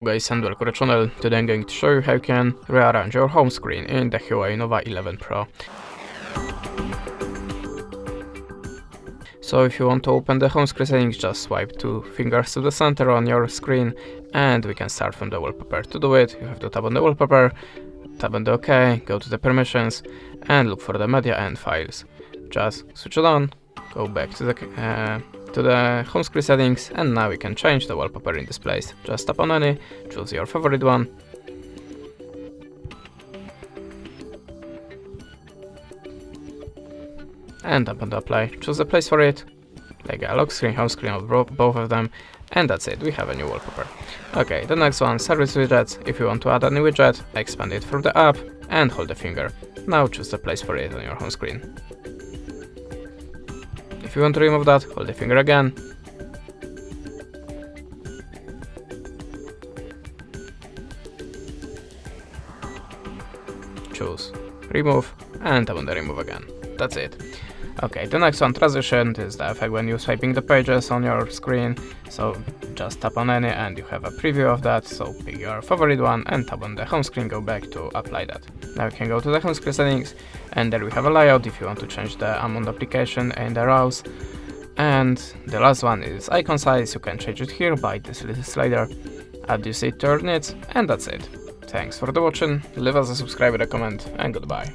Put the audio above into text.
Guys, and welcome to the channel. Today I'm going to show you how you can rearrange your home screen in the Huawei Nova 11 Pro. So if you want to open the home screen settings, just swipe 2 fingers to the center on your screen and we can start from the wallpaper. To do it, you have to tap on the wallpaper, tap on the OK, go to the permissions and look for the media and files. Just switch it on, go back to the home screen settings, and now we can change the wallpaper in this place. Just tap on any, choose your favorite one, and tap on the apply. Choose the place for it, like a lock screen, home screen, or both of them, and that's it, we have a new wallpaper. Okay, the next one, service widgets. If you want to add a new widget, expand it from the app and hold the finger. Now choose the place for it on your home screen. If you want to remove that, hold the finger again. Choose remove and tap on the remove again. That's it. Okay, the next one, transition. This is the effect when you're swiping the pages on your screen. So just tap on any and you have a preview of that. So pick your favorite one and tap on the home screen, go back to apply that. Now you can go to the home screen settings and there we have a layout if you want to change the amount application and the rows. And the last one is icon size. You can change it here by this little slider, adjust it to your needs, and that's it. Thanks for the watching, leave us a subscribe and a comment, and goodbye.